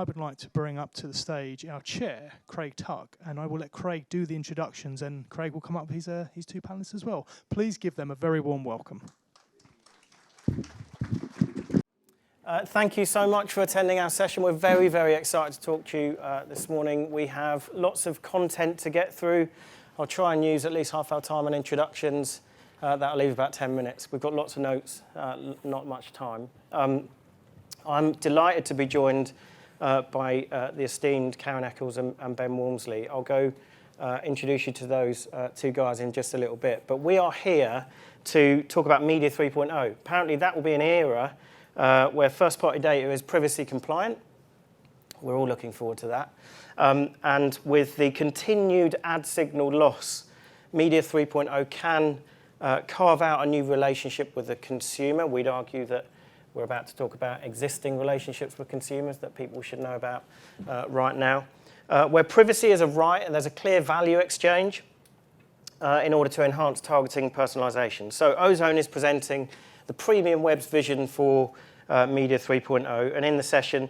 I would like to bring up to the stage our chair, Craig Tuck, and I will let Craig do the introductions, and Craig will come up with his two panelists as well. Please give them a very warm welcome. Thank you so much for attending our session. We're very, very excited to talk to you this morning. We have lots of content to get through. I'll try and use at least half our time on introductions. That'll leave about 10 minutes. We've got lots of notes, not much time. I'm delighted to be joined by the esteemed Karen Eccles and Ben Walmsley. I'll go introduce you to those two guys in just a little bit. But we are here to talk about Media 3.0. Apparently that will be an era where first-party data is privacy compliant. We're all looking forward to that. And with the continued ad signal loss, Media 3.0 can carve out a new relationship with the consumer. We'd argue that we're about to talk about existing relationships with consumers that people should know about right now, where privacy is a right and there's a clear value exchange in order to enhance targeting personalization. So Ozone is presenting the premium web's vision for Media 3.0, and in the session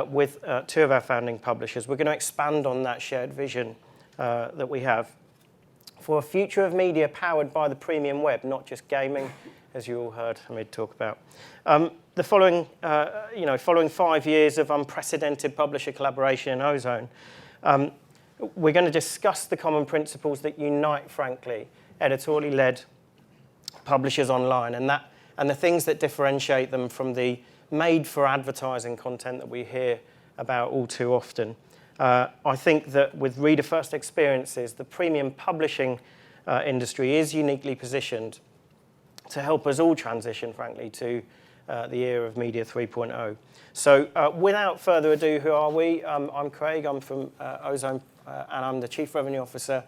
with two of our founding publishers, we're going to expand on that shared vision that we have for a future of media powered by the premium web, not just gaming, as you all heard Hamid talk about. The following 5 years of unprecedented publisher collaboration in Ozone, we're going to discuss the common principles that unite, frankly, editorially-led publishers online, and the things that differentiate them from the made-for-advertising content that we hear about all too often. I think that with reader-first experiences, the premium publishing industry is uniquely positioned to help us all transition, frankly, to the era of Media 3.0. So without further ado, who are we? I'm Craig, I'm from Ozone, and I'm the Chief Revenue Officer.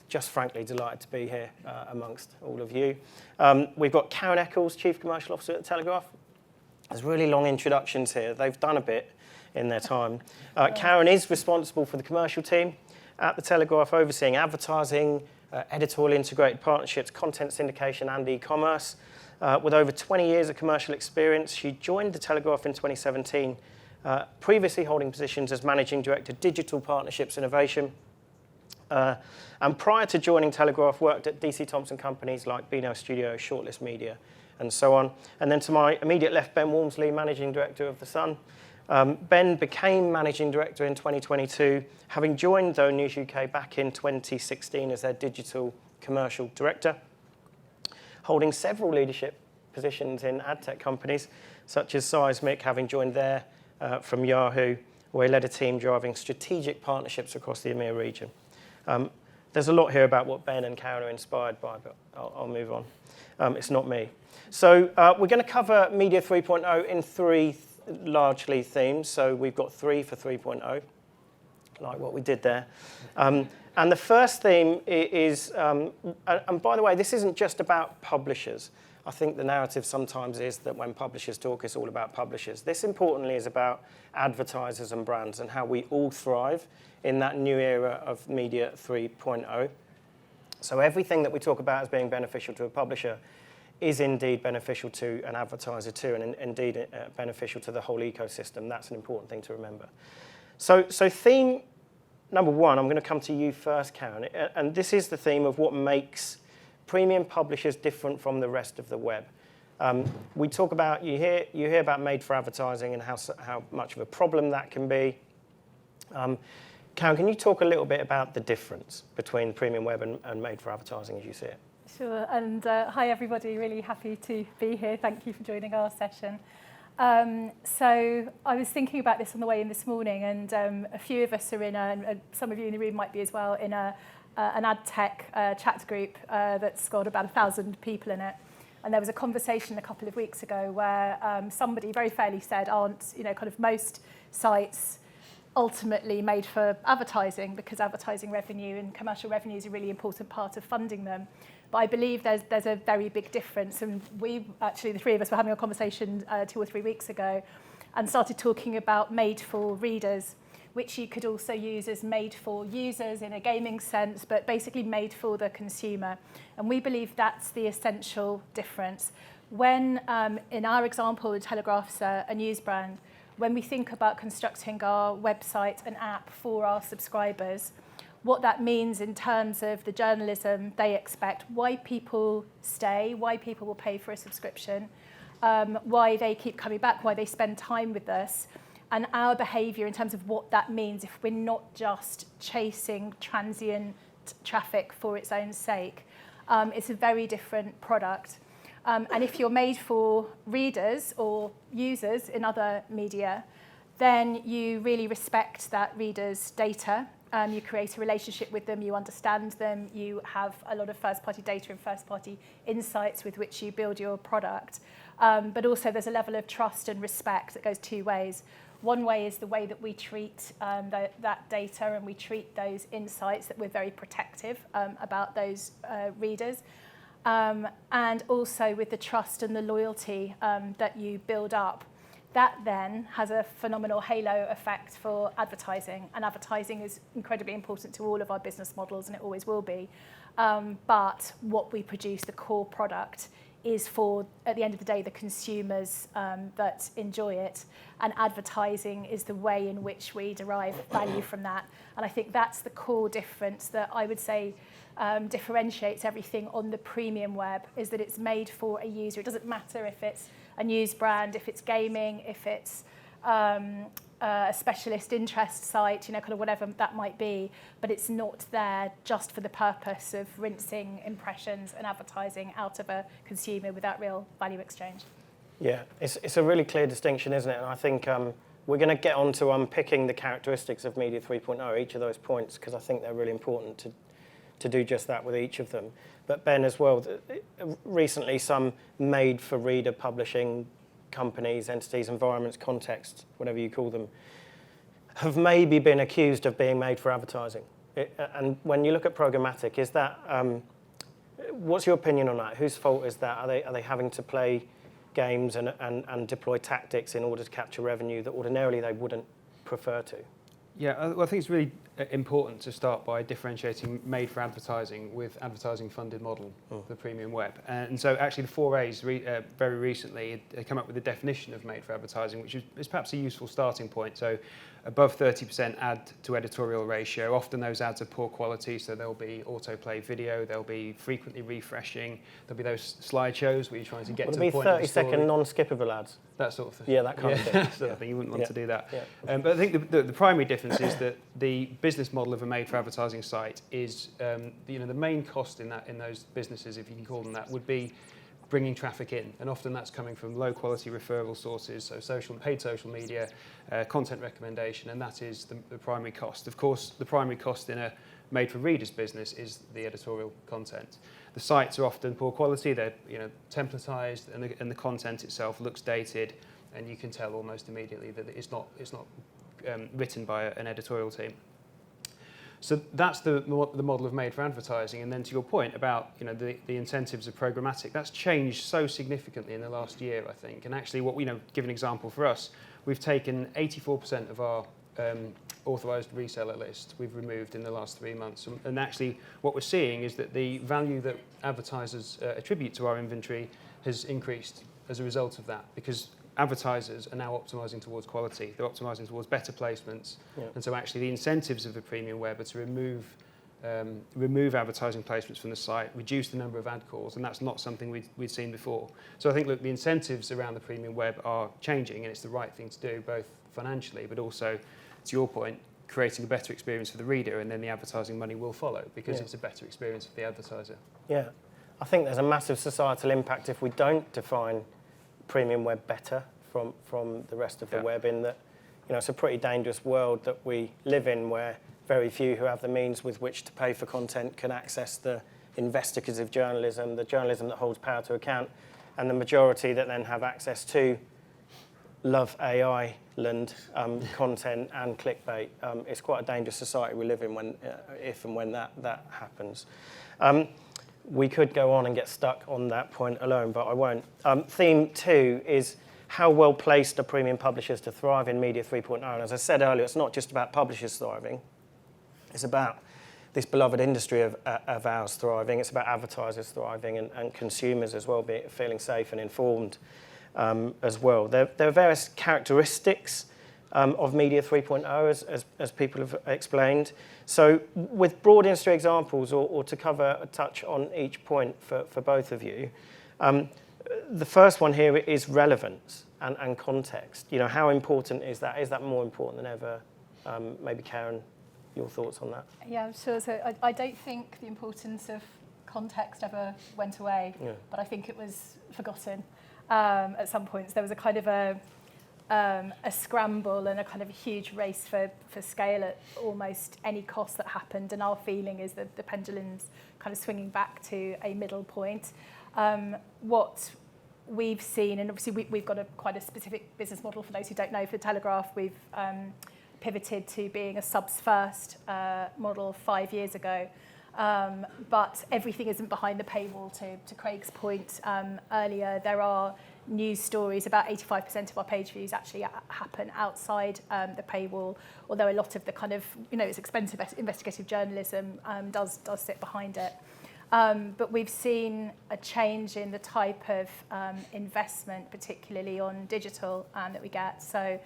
Just frankly delighted to be here amongst all of you. We've got Karen Eccles, Chief Commercial Officer at the Telegraph. There's really long introductions here. They've done a bit in their time. Karen is responsible for the commercial team at the Telegraph, overseeing advertising, editorial integrated partnerships, content syndication, and e-commerce. With over 20 years of commercial experience, she joined the Telegraph in 2017, previously holding positions as Managing Director, Digital Partnerships Innovation. And prior to joining Telegraph, worked at DC Thompson companies like Beano Studio, Shortlist Media, and so on. And then to my immediate left, Ben Walmsley, Managing Director of The Sun. Ben became Managing Director in 2022, having joined though News UK back in 2016 as their Digital Commercial Director, holding several leadership positions in ad tech companies, such as Seismic, having joined there from Yahoo, where he led a team driving strategic partnerships across the EMEA region. There's a lot here about what Ben and Karen are inspired by, but I'll move on. It's not me. So we're going to cover Media 3.0 in three largely themes. So we've got three for 3.0, like what we did there. And the first theme is, and by the way, this isn't just about publishers. I think the narrative sometimes is that when publishers talk, it's all about publishers. This, importantly, is about advertisers and brands and how we all thrive in that new era of Media 3.0. So everything that we talk about as being beneficial to a publisher is indeed beneficial to an advertiser too, and indeed beneficial to the whole ecosystem. That's an important thing to remember. So theme number one, I'm going to come to you first, Karen, and this is the theme of what makes premium publishers different from the rest of the web. We talk about, you hear about made for advertising and how much of a problem that can be. Karen, can you talk a little bit about the difference between premium web and made for advertising as you see it? Sure, and hi everybody, really happy to be here. Thank you for joining our session. So I was thinking about this on the way in this morning, and a few of us are in, and some of you in the room might be as well, in an ad tech chat group that's got about 1,000 people in it. And there was a conversation a couple of weeks ago where somebody very fairly said, aren't kind of most sites ultimately made for advertising, because advertising revenue and commercial revenue is a really important part of funding them. But I believe there's a very big difference. And we actually, the three of us, were having a conversation 2 or 3 weeks ago and started talking about made for readers, which you could also use as made for users in a gaming sense, but basically made for the consumer. And we believe that's the essential difference. When, in our example, the Telegraph's a news brand, when we think about constructing our website and app for our subscribers, what that means in terms of the journalism they expect, why people stay, why people will pay for a subscription, why they keep coming back, why they spend time with us, and our behaviour in terms of what that means if we're not just chasing transient traffic for its own sake. It's a very different product. And if you're made for readers or users in other media, then you really respect that reader's data. You create a relationship with them, you understand them, you have a lot of first-party data and first-party insights with which you build your product. But also there's a level of trust and respect that goes two ways. One way is the way that we treat that data and we treat those insights, that we're very protective about those readers. And also with the trust and the loyalty that you build up. That then has a phenomenal halo effect for advertising, and advertising is incredibly important to all of our business models, and it always will be. But what we produce, the core product, is for, at the end of the day, the consumers that enjoy it, and advertising is the way in which we derive value from that. And I think that's the core difference that I would say differentiates everything on the premium web, is that it's made for a user. It doesn't matter if it's a news brand, if it's gaming, if it's a specialist interest site, kind of whatever that might be, but it's not there just for the purpose of rinsing impressions and advertising out of a consumer without real value exchange. Yeah, it's a really clear distinction, isn't it? And I think we're going to get on to unpicking the characteristics of Media 3.0, each of those points, because I think they're really important to do just that with each of them. But Ben, as well, recently some made-for-reader publishing companies, entities, environments, contexts, whatever you call them, have maybe been accused of being made for advertising. And when you look at programmatic, is that, what's your opinion on that? Whose fault is that? Are they having to play games and deploy tactics in order to capture revenue that ordinarily they wouldn't prefer to? Yeah, well, I think it's really important to start by differentiating made for advertising with advertising funded model, the premium web. And so actually the 4A's very recently come up with a definition of made for advertising, which is perhaps a useful starting point. So above 30% ad to editorial ratio. Often those ads are poor quality, so there'll be autoplay video, there'll be frequently refreshing, there'll be those slideshows where you're trying to get to the point of the story. 30-second non-skippable ads? That sort of thing. Yeah, that kind of thing. Sort of thing. You wouldn't want to do that. Yeah. But I think the primary difference is that the business model of a made for advertising site is, the main cost in those businesses, if you can call them that, would be bringing traffic in, and often that's coming from low quality referral sources, so paid social media, content recommendation, and that is the primary cost. Of course, the primary cost in a made for readers business is the editorial content. The sites are often poor quality, they're templatized, and the content itself looks dated, and you can tell almost immediately that it's not written by an editorial team. So that's the model of made for advertising. And then to your point about the incentives of programmatic, that's changed so significantly in the last year, I think. And actually, give an example for us, we've taken 84% of our authorised reseller list we've removed in the last 3 months. And actually, what we're seeing is that the value that advertisers attribute to our inventory has increased as a result of that, because advertisers are now optimising towards quality. They're optimising towards better placements. Yeah. And so actually the incentives of the premium web are to remove advertising placements from the site, reduce the number of ad calls, and that's not something we'd seen before. So I think, look, the incentives around the premium web are changing, and it's the right thing to do, both financially, but also, to your point, creating a better experience for the reader, and then the advertising money will follow, because it's a better experience for the advertiser. Yeah, I think there's a massive societal impact if we don't define premium web better from the rest of the web, in that it's a pretty dangerous world that we live in, where very few who have the means with which to pay for content can access the investigative journalism, the journalism that holds power to account, and the majority that then have access to love AI land content and clickbait. It's quite a dangerous society we live in if and when that happens. We could go on and get stuck on that point alone, but I won't. Theme 2 is how well placed are premium publishers to thrive in Media 3.0. And as I said earlier, it's not just about publishers thriving. It's about this beloved industry of ours thriving. It's about advertisers thriving and consumers as well feeling safe and informed. as well. There are various characteristics of Media 3.0, as people have explained. So with broad industry examples, or to cover a touch on each point for both of you, the first one here is relevance and context. You know, how important is that? Is that more important than ever? Maybe Karen, your thoughts on that? Yeah, sure. So I don't think the importance of context ever went away, but I think it was forgotten at some points. There was a kind of a scramble and a kind of a huge race for scale at almost any cost that happened, and our feeling is that the pendulum's kind of swinging back to a middle point. What we've seen, and obviously we've got quite a specific business model for those who don't know, for Telegraph, we've pivoted to being a subs first model 5 years ago. But everything isn't behind the paywall, to Craig's point earlier. There are news stories. About 85% of our page views actually happen outside the paywall, although a lot of the kind of, it's expensive investigative journalism does sit behind it. But we've seen a change in the type of investment, particularly on digital, that we get. So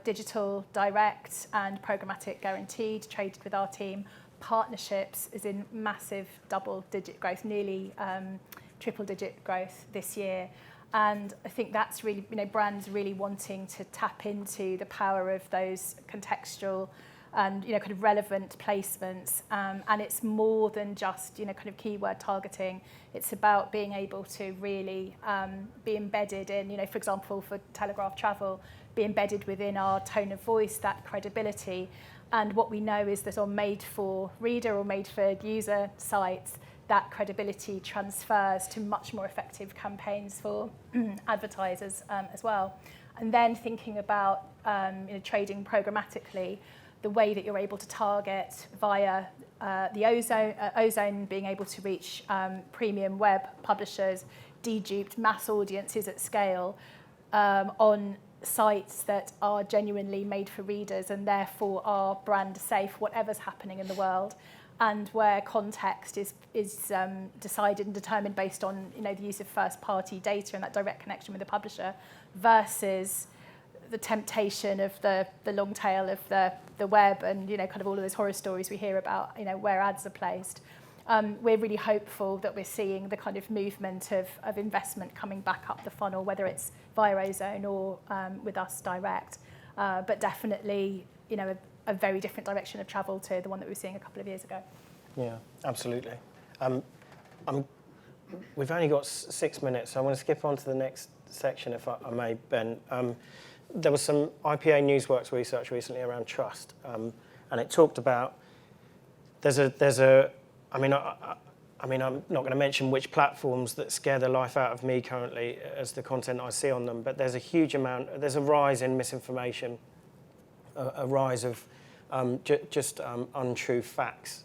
digital direct and programmatic guaranteed, traded with our team. Partnerships is in massive double-digit growth, nearly triple-digit growth this year. And I think that's really, brands really wanting to tap into the power of those contextual and, kind of relevant placements. And it's more than just, kind of keyword targeting. It's about being able to really be embedded in, for example, for Telegraph Travel, be embedded within our tone of voice, that credibility. And what we know is that on made-for-reader or made-for-user sites, that credibility transfers to much more effective campaigns for advertisers as well. And then thinking about trading programmatically, the way that you're able to target via the Ozone being able to reach premium web publishers, deduped mass audiences at scale on sites that are genuinely made for readers and therefore are brand safe, whatever's happening in the world, and where context is decided and determined based on the use of first-party data and that direct connection with the publisher, versus the temptation of the long tail of the web and kind of all of those horror stories we hear about where ads are placed. We're really hopeful that we're seeing the kind of movement of investment coming back up the funnel, whether it's via Ozone or with us direct, but definitely a very different direction of travel to the one that we were seeing a couple of years ago. Yeah, absolutely. We've only got 6 minutes, so I'm going to skip on to the next section, if I may, Ben. There was some IPA Newsworks research recently around trust, and it talked about I'm not going to mention which platforms that scare the life out of me currently as the content I see on them, but there's a rise in misinformation, a rise of just untrue facts,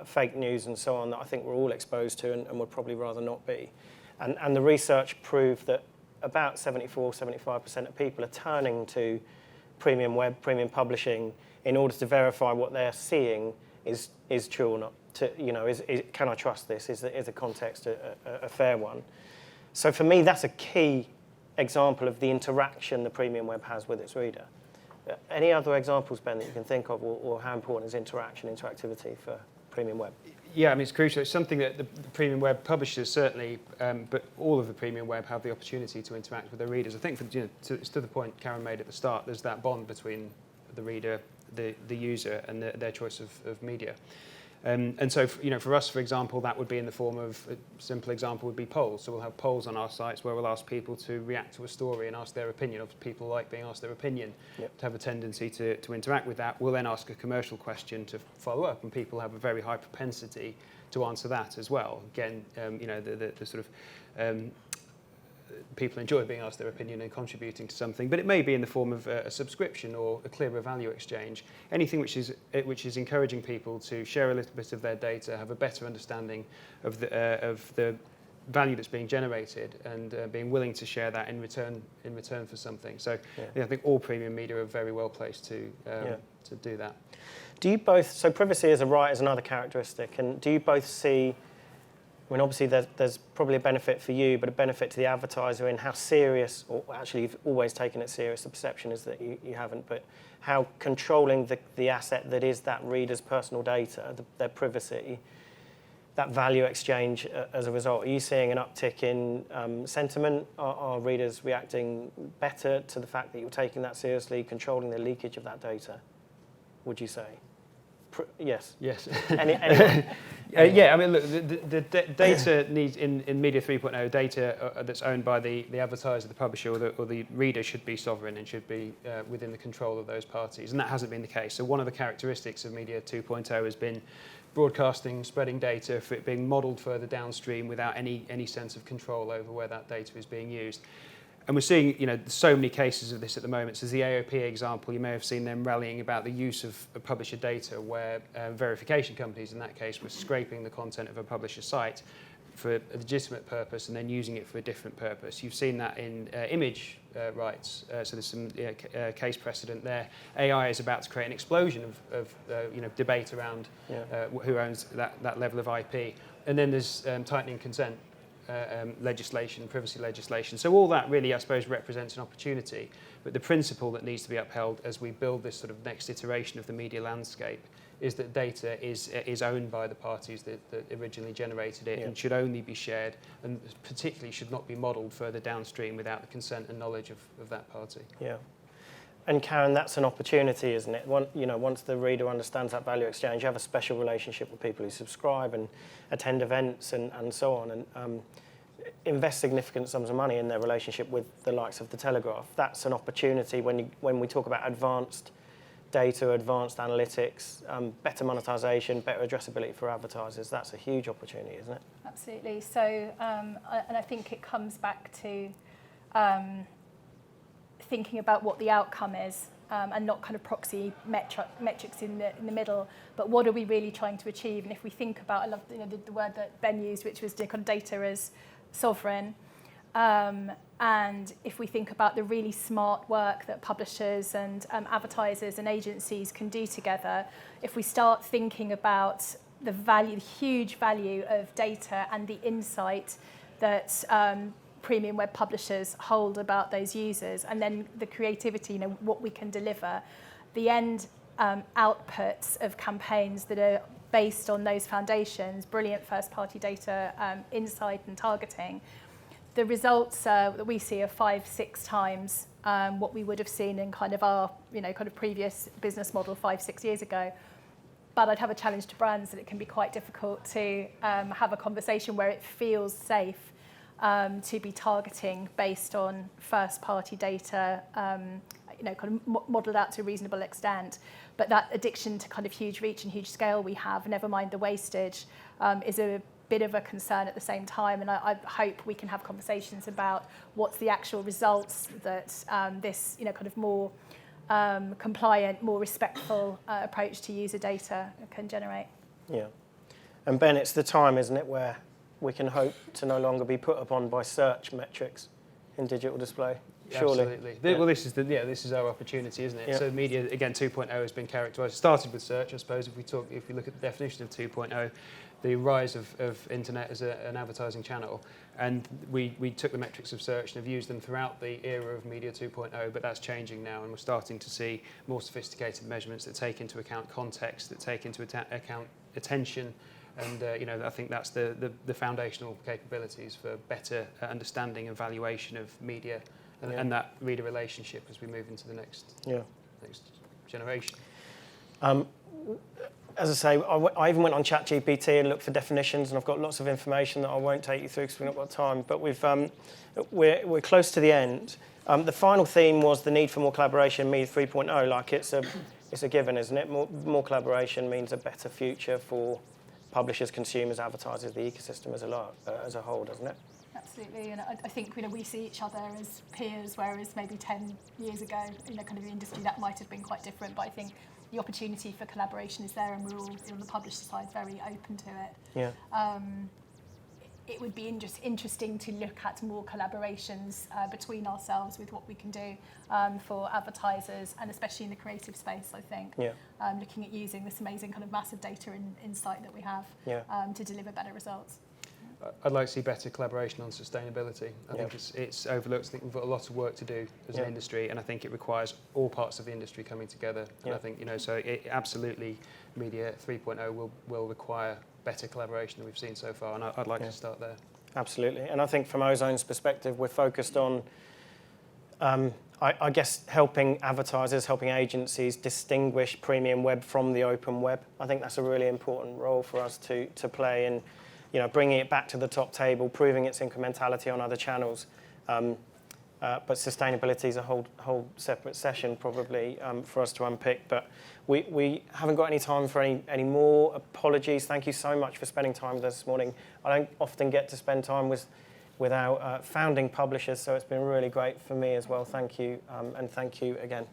fake news and so on that I think we're all exposed to and would probably rather not be. And the research proved that about 74-75% of people are turning to premium web, premium publishing in order to verify what they're seeing is true or not. Can I trust this? Is the context a fair one? So for me, that's a key example of the interaction the premium web has with its reader. Any other examples, Ben, that you can think of, or how important is interactivity for premium web? Yeah, it's crucial. It's something that the premium web publishers certainly, but all of the premium web have the opportunity to interact with their readers. I think, it's to the point Karen made at the start, there's that bond between the reader, the user, and their choice of media. And so, for us, for example, that would be in the form of, a simple example would be polls. So we'll have polls on our sites where we'll ask people to react to a story and ask their opinion. Of people like being asked their opinion, to have a tendency to interact with that. We'll then ask a commercial question to follow up, and people have a very high propensity to answer that as well. Again, the sort of people enjoy being asked their opinion and contributing to something, but it may be in the form of a subscription or a clearer value exchange. Anything which is encouraging people to share a little bit of their data, have a better understanding of the value that's being generated, and being willing to share that in return for something. So I think all premium media are very well placed to do that. Do you both? So privacy as a right is another characteristic, and do you both see I mean, obviously there's probably a benefit for you, but a benefit to the advertiser in how serious, or actually you've always taken it serious, the perception is that you haven't, but how controlling the asset that is that reader's personal data, their privacy, that value exchange as a result. Are you seeing an uptick in sentiment? Are readers reacting better to the fact that you're taking that seriously, controlling the leakage of that data, would you say? Yes. Yes. Anyone? Yeah, I mean, look, the data needs in Media 3.0, data that's owned by the advertiser, the publisher, or the reader should be sovereign and should be within the control of those parties, and that hasn't been the case. So one of the characteristics of Media 2.0 has been broadcasting, spreading data, for it being modelled further downstream without any sense of control over where that data is being used. And we're seeing, so many cases of this at the moment. So the AOP example, you may have seen them rallying about the use of publisher data where verification companies, in that case, were scraping the content of a publisher site for a legitimate purpose and then using it for a different purpose. You've seen that in image rights. So there's some case precedent there. AI is about to create an explosion of debate around who owns that level of IP. And then there's tightening consent. Legislation, privacy legislation. So all that really, I suppose, represents an opportunity. But the principle that needs to be upheld as we build this sort of next iteration of the media landscape is that data is owned by the parties that originally generated it and should only be shared, and particularly should not be modelled further downstream without the consent and knowledge of that party. Yeah. And Karen, that's an opportunity, isn't it? Once the reader understands that value exchange, you have a special relationship with people who subscribe and attend events and so on, and invest significant sums of money in their relationship with the likes of the Telegraph. That's an opportunity when we talk about advanced data, advanced analytics, better monetisation, better addressability for advertisers. That's a huge opportunity, isn't it? Absolutely. So, and I think it comes back to thinking about what the outcome is, and not kind of proxy metrics in the middle, but what are we really trying to achieve? And if we think about, I love the word that Ben used, which was kind of data as sovereign. And if we think about the really smart work that publishers and advertisers and agencies can do together, if we start thinking about the huge value of data and the insight that premium web publishers hold about those users, and then the creativity, what we can deliver, the end outputs of campaigns that are based on those foundations, brilliant first-party data, insight and targeting, the results that we see are 5-6 times what we would have seen in kind of our kind of previous business model 5-6 years ago. But I'd have a challenge to brands that it can be quite difficult to have a conversation where it feels safe to be targeting based on first-party data, kind of modelled out to a reasonable extent. But that addiction to kind of huge reach and huge scale we have, never mind the wastage, is a bit of a concern at the same time. And I hope we can have conversations about what's the actual results that this, kind of more compliant, more respectful approach to user data can generate. Yeah. And Ben, it's the time, isn't it, where we can hope to no longer be put upon by search metrics in digital display. Surely. Absolutely. Well, this is our opportunity, isn't it? Yeah. So media, again, 2.0 has been characterised. Started with search, I suppose. If we look at the definition of 2.0, the rise of internet as an advertising channel, and we took the metrics of search and have used them throughout the era of media 2.0. But that's changing now, and we're starting to see more sophisticated measurements that take into account context, that take into account attention. And I think that's the foundational capabilities for better understanding and valuation of media and that reader relationship as we move into the next generation. As I say, I even went on ChatGPT and looked for definitions, and I've got lots of information that I won't take you through because we've not got time. But we're close to the end. The final theme was the need for more collaboration in Media 3.0. Like it's a given, isn't it? More collaboration means a better future for publishers, consumers, advertisers, the ecosystem as a whole, doesn't it? Absolutely, and I think we see each other as peers, whereas maybe 10 years ago, kind of the industry that might have been quite different. But I think the opportunity for collaboration is there, and we're all on the publisher side very open to it. Yeah. It would be interesting to look at more collaborations between ourselves with what we can do for advertisers, and especially in the creative space, I think. Yeah. Looking at using this amazing kind of massive data and insight that we have to deliver better results. I'd like to see better collaboration on sustainability. I think it's overlooked. I think we've got a lot of work to do as an industry, and I think it requires all parts of the industry coming together. And I think, so it absolutely, Media 3.0 will require better collaboration than we've seen so far, and I'd like to start there. Absolutely. And I think from Ozone's perspective, we're focused on, I guess, helping advertisers, helping agencies distinguish premium web from the open web. I think that's a really important role for us to play in, bringing it back to the top table, proving its incrementality on other channels. But sustainability is a whole separate session probably for us to unpick. But we haven't got any time for any more. Apologies. Thank you so much for spending time with us this morning. I don't often get to spend time with our founding publishers, so it's been really great for me as well. Thank you, and thank you again.